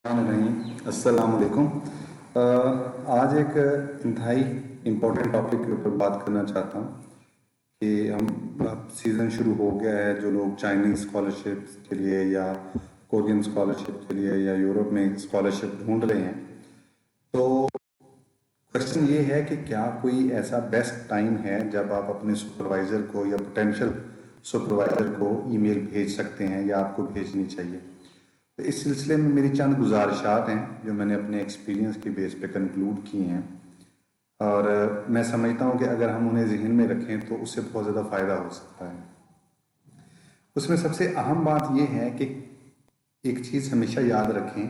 अस्सलाम वालेकुम। आज एक इंतहाई इम्पोर्टेंट टॉपिक के ऊपर बात करना चाहता हूँ कि अब सीज़न शुरू हो गया है। जो लोग चाइनीज़ स्कॉलरशिप के लिए या कोरियन स्कॉलरशिप के लिए या यूरोप में स्कॉलरशिप ढूंढ रहे हैं, तो क्वेश्चन ये है कि क्या कोई ऐसा बेस्ट टाइम है जब आप अपने सुपरवाइज़र को या पोटेंशियल सुपरवाइज़र को ईमेल भेज सकते हैं या आपको भेजनी चाहिए। तो इस सिलसिले में मेरी चंद गुजारिशात हैं जो मैंने अपने एक्सपीरियंस की बेस पे कंक्लूड की हैं, और मैं समझता हूँ कि अगर हम उन्हें जहन में रखें तो उससे बहुत ज़्यादा फ़ायदा हो सकता है। उसमें सबसे अहम बात यह है कि एक चीज़ हमेशा याद रखें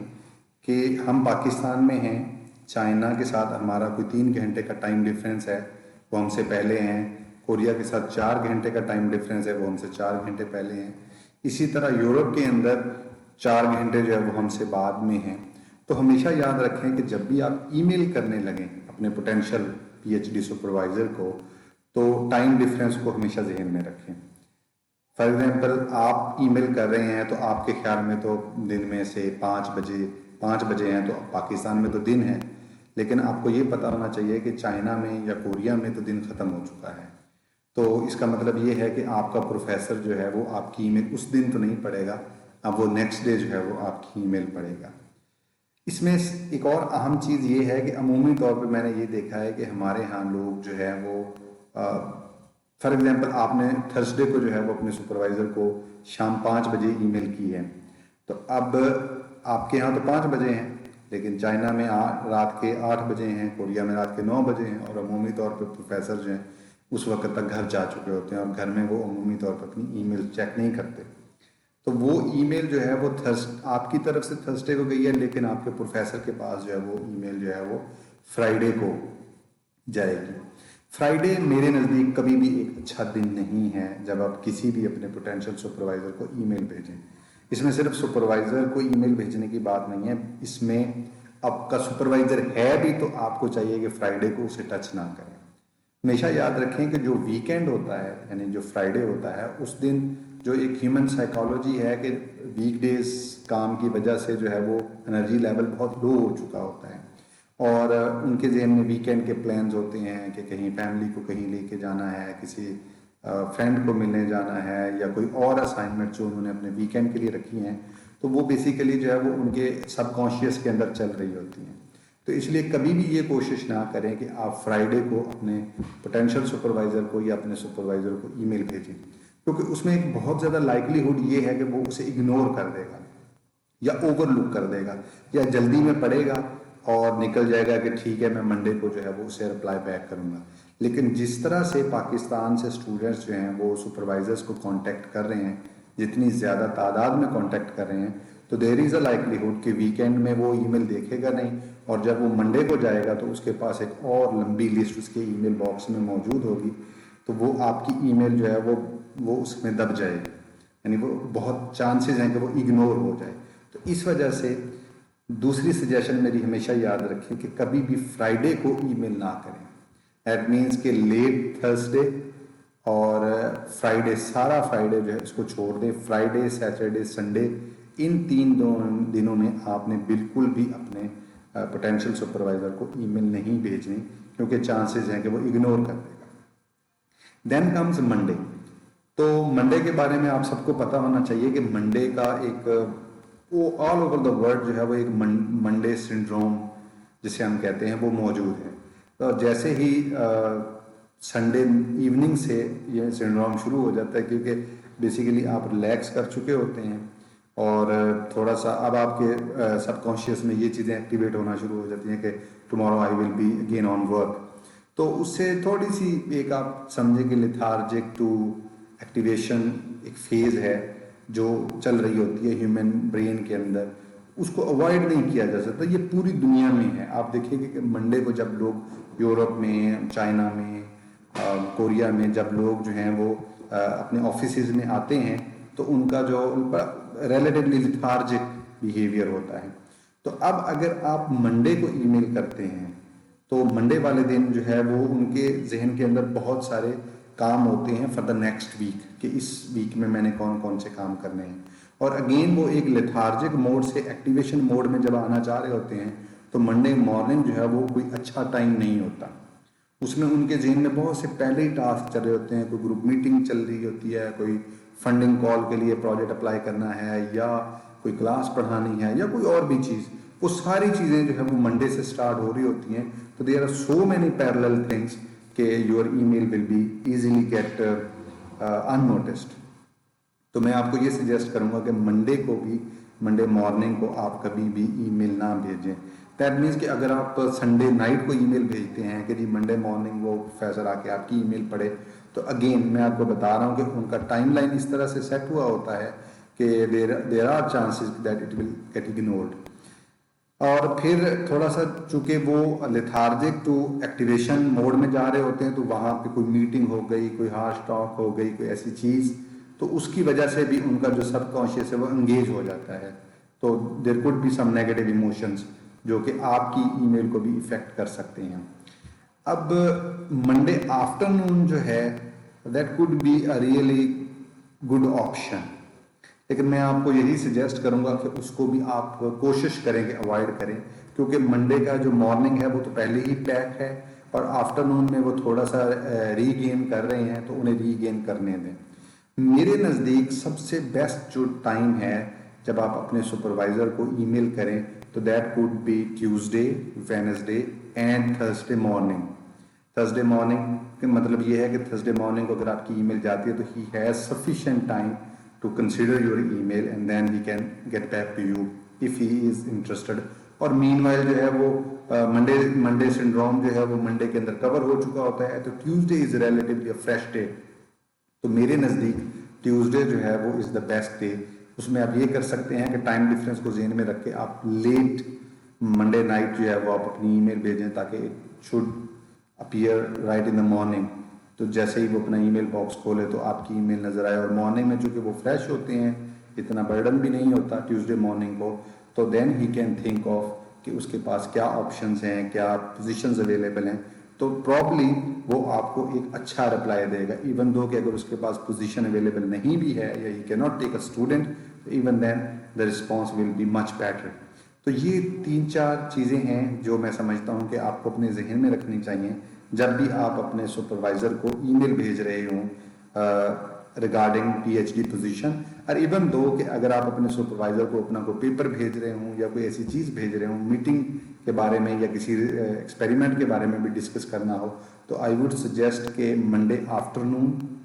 कि हम पाकिस्तान में हैं, चाइना के साथ हमारा कोई 3 घंटे का टाइम डिफरेंस है, वो हमसे पहले हैं। कोरिया के साथ 4 घंटे का टाइम डिफरेंस है, वो हमसे 4 घंटे पहले हैं। इसी तरह यूरोप के अंदर 4 घंटे जो है वो हमसे बाद में हैं। तो हमेशा याद रखें कि जब भी आप ईमेल करने लगें अपने पोटेंशियल पीएचडी सुपरवाइज़र को, तो टाइम डिफरेंस को हमेशा जहन में रखें। फॉर एग्जांपल, आप ईमेल कर रहे हैं तो आपके ख्याल में तो दिन में से 5 बजे हैं, तो पाकिस्तान में तो दिन है, लेकिन आपको ये पता होना चाहिए कि चाइना में या कोरिया में तो दिन ख़त्म हो चुका है। तो इसका मतलब ये है कि आपका प्रोफेसर जो है वो आपकी ईमेल उस दिन तो नहीं पढ़ेगा, अब वो नेक्स्ट डे जो है वो आपकी ईमेल पढ़ेगा। इसमें एक और अहम चीज़ ये है कि अमूमी तौर पे मैंने ये देखा है कि हमारे यहाँ लोग जो है वो फॉर एग्जांपल, आपने थर्सडे को जो है वो अपने सुपरवाइज़र को शाम 5 बजे ईमेल की है, तो अब आपके यहाँ तो 5 बजे हैं, लेकिन चाइना में रात के 8 बजे हैं, कोरिया में रात के 9 बजे हैं, और अमूमी तौर पे प्रोफेसर जो हैं उस वक्त तक घर जा चुके होते हैं और घर में वो अमूमी तौर पर अपनी ईमेल चेक नहीं करते। तो वो ईमेल जो है वो आपकी तरफ से थर्सडे को गई है, लेकिन आपके प्रोफेसर के पास जो है वो ईमेल जो है वो फ्राइडे को जाएगी। फ्राइडे मेरे नज़दीक कभी भी एक अच्छा दिन नहीं है जब आप किसी भी अपने पोटेंशियल सुपरवाइज़र को ईमेल भेजें। इसमें सिर्फ सुपरवाइज़र को ईमेल भेजने की बात नहीं है, इसमें आपका सुपरवाइज़र है भी तो आपको चाहिए कि फ्राइडे को उसे टच ना करें। हमेशा याद रखें कि जो वीकेंड होता है, यानी जो फ्राइडे होता है, उस दिन जो एक ह्यूमन साइकोलॉजी है कि वीकडेज काम की वजह से जो है वो एनर्जी लेवल बहुत लो हो चुका होता है, और उनके जहन में वीकेंड के प्लान्स होते हैं कि कहीं फैमिली को कहीं लेके जाना है, किसी फ्रेंड को मिलने जाना है, या कोई और असाइनमेंट जो उन्होंने अपने वीकेंड के लिए रखी हैं, तो वो बेसिकली जो है वो उनके सबकॉन्शियस के अंदर चल रही होती हैं। तो इसलिए कभी भी ये कोशिश ना करें कि आप फ्राइडे को अपने पोटेंशियल सुपरवाइज़र को या अपने सुपरवाइज़र को ईमेल भेजें, क्योंकि उसमें एक बहुत ज़्यादा लाइकलीहुड ये है कि वो उसे इग्नोर कर देगा या ओवरलुक कर देगा, या जल्दी में पढ़ेगा और निकल जाएगा कि ठीक है मैं मंडे को जो है वो उसे रिप्लाई बैक करूँगा। लेकिन जिस तरह से पाकिस्तान से स्टूडेंट्स जो हैं वो सुपरवाइज़र्स को कांटेक्ट कर रहे हैं, जितनी ज़्यादा तादाद में कांटेक्ट कर रहे हैं, तो देयर इज़ अ लाइकलीहुड कि वीकेंड में वो ईमेल देखेगा नहीं, और जब वो मंडे को जाएगा तो उसके पास एक और लंबी लिस्ट उसके ईमेल बॉक्स में मौजूद होगी, तो वो आपकी ईमेल जो है वो उसमें दब जाएगी, यानी वो बहुत चांसेस हैं कि वो इग्नोर हो जाए। तो इस वजह से दूसरी सजेशन मेरी हमेशा याद रखें कि कभी भी फ्राइडे को ईमेल ना करें। दैट मीन्स कि लेट थर्सडे और फ्राइडे, सारा फ्राइडे जो है उसको छोड़ दें। फ्राइडे, सैटरडे, संडे, इन 3 दिनों में आपने बिल्कुल भी अपने पोटेंशियल सुपरवाइज़र को ईमेल नहीं भेजनी, क्योंकि चांसेस हैं कि वो इग्नोर कर देगा। Then comes Monday. तो मंडे के बारे में आप सबको पता होना चाहिए कि मंडे का एक वो ऑल ओवर द वर्ल्ड जो है वो एक मंडे सिंड्रोम जिसे हम कहते हैं वो मौजूद है। तो जैसे ही संडे इवनिंग से ये सिंड्रोम शुरू हो जाता है, क्योंकि बेसिकली आप रिलैक्स कर चुके होते हैं और थोड़ा सा अब आपके सबकॉन्शियस में ये चीज़ें एक्टिवेट होना शुरू हो जाती हैं कि tomorrow I will be again on work. तो उससे थोड़ी सी एक आप समझें कि लेथार्जिक टू एक्टिवेशन एक फेज़ है जो चल रही होती है ह्यूमन ब्रेन के अंदर, उसको अवॉइड नहीं किया जा सकता। ये पूरी दुनिया में है। आप देखिए कि मंडे को जब लोग यूरोप में, चाइना में, कोरिया में जब लोग जो हैं वो अपने ऑफिसेज में आते हैं, तो उनका जो रिलेटिवली लिथार्जिक बिहेवियर होता है। तो अब अगर आप मंडे को ईमेल करते हैं, तो मंडे वाले दिन जो है वो उनके जहन के अंदर बहुत सारे काम होते हैं फॉर द नेक्स्ट वीक, कि इस वीक में मैंने कौन कौन से काम करने हैं, और अगेन वो एक लेथार्जिक मोड से एक्टिवेशन मोड में जब आना चाह रहे होते हैं तो मंडे मॉर्निंग जो है वो कोई अच्छा टाइम नहीं होता। उसमें उनके जेहन में बहुत से पहले ही टास्क चल रहे होते हैं, कोई ग्रुप मीटिंग चल रही होती है, कोई फंडिंग कॉल के लिए प्रोजेक्ट अप्लाई करना है, या कोई क्लास पढ़ानी है, या कोई और भी चीज़, वो सारी चीज़ें जो है वो मंडे से स्टार्ट हो रही होती हैं। तो there are so many parallel things कि your email will be easily get unnoticed. तो मैं आपको ये सजेस्ट करूंगा कि मंडे मॉर्निंग को आप कभी भी ईमेल ना भेजें। दैट मीन्स कि अगर आप संडे नाइट को ईमेल भेजते हैं कि जी मंडे मॉर्निंग वो प्रोफेसर आके आपकी ईमेल पढ़े, तो अगेन मैं आपको बता रहा हूँ कि उनका टाइमलाइन इस तरह से सेट हुआ होता है कि there are chances that it will get ignored. और फिर थोड़ा सा चूंकि वो लेथार्जिक टू एक्टिवेशन मोड में जा रहे होते हैं, तो वहाँ पे कोई मीटिंग हो गई, कोई हार्श टॉक हो गई, कोई ऐसी चीज़, तो उसकी वजह से भी उनका जो सबकॉन्शियस है वो एंगेज हो जाता है। तो there could be some negative emotions जो कि आपकी ईमेल को भी इफेक्ट कर सकते हैं। अब मंडे आफ्टरनून जो है that could be a really good option, लेकिन मैं आपको यही सजेस्ट करूंगा कि उसको भी आप कोशिश करें कि अवॉइड करें, क्योंकि मंडे का जो मॉर्निंग है वो तो पहले ही पैक है और आफ्टरनून में वो थोड़ा सा रीगेन कर रहे हैं, तो उन्हें रीगेन करने दें। मेरे नज़दीक सबसे बेस्ट जो टाइम है जब आप अपने सुपरवाइज़र को ईमेल करें, तो that could be Tuesday, Wednesday and Thursday morning. Thursday morning का मतलब ये है कि थर्सडे मॉर्निंग को अगर आपकी ईमेल जाती है तो he has sufficient time to consider your email and then he can get back to you if he is interested. और मीनवाइल जो है वो मंडे सिंड्रोम जो है वो मंडे के अंदर कवर हो चुका होता है, तो Tuesday is relatively a fresh day. तो मेरे नज़दीक ट्यूसडे जो है वो इज़ द बेस्ट डे। उसमें आप ये कर सकते हैं कि टाइम डिफरेंस को ज़हन में रख के आप लेट मंडे नाइट जो है वो आप अपनी ईमेल भेजें, ताकि it should appear right in the morning. तो जैसे ही वो अपना ईमेल बॉक्स खोले तो आपकी ईमेल नज़र आए, और मॉर्निंग में चूँकि वो फ्रेश होते हैं, इतना बर्डन भी नहीं होता ट्यूसडे मॉर्निंग को, तो then he can think of कि उसके पास क्या ऑप्शंस हैं, क्या पोजीशंस अवेलेबल हैं, तो प्रॉब्ली वो आपको एक अच्छा रिप्लाई देगा। इवन दो कि अगर उसके पास पोजीशन अवेलेबल नहीं भी है या he can not take a student, even then the response will be much better. तो ये 3-4 चीज़ें हैं जो मैं समझता हूँ कि आपको अपने जहन में रखनी चाहिए जब भी आप अपने सुपरवाइज़र को ईमेल भेज रहे हों रिगार्डिंग पीएचडी पोजीशन। और इवन दो कि अगर आप अपने सुपरवाइज़र को अपना कोई पेपर भेज रहे हों या कोई ऐसी चीज़ भेज रहे हों मीटिंग के बारे में या किसी एक्सपेरिमेंट के बारे में भी डिस्कस करना हो, तो आई वुड सजेस्ट कि मंडे आफ्टरनून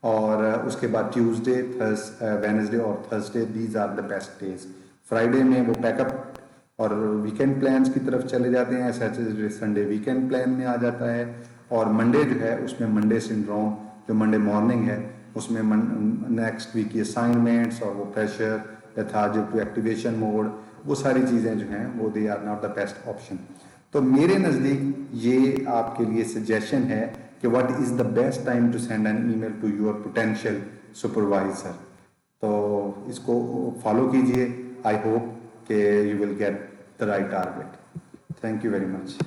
और उसके बाद ट्यूसडे, वेडनेसडे और Thursday, these are the best days. Friday में वो पैकअप और वीकेंड प्लान्स की तरफ चले जाते हैं, सैटरडे संडे वीकेंड प्लान में आ जाता है, और मंडे जो है उसमें मंडे सिंड्रोम जो मंडे मॉर्निंग है उसमें नेक्स्ट वीक की असाइनमेंट्स और वो pressure, lethargic to activation mode, वो सारी चीज़ें जो हैं वो they are not the best option. तो मेरे नज़दीक ये आपके लिए सजेशन है कि what is the best time to send an email to your potential supervisor. तो इसको फॉलो कीजिए। आई होप कि you will get the right target. Thank you very much.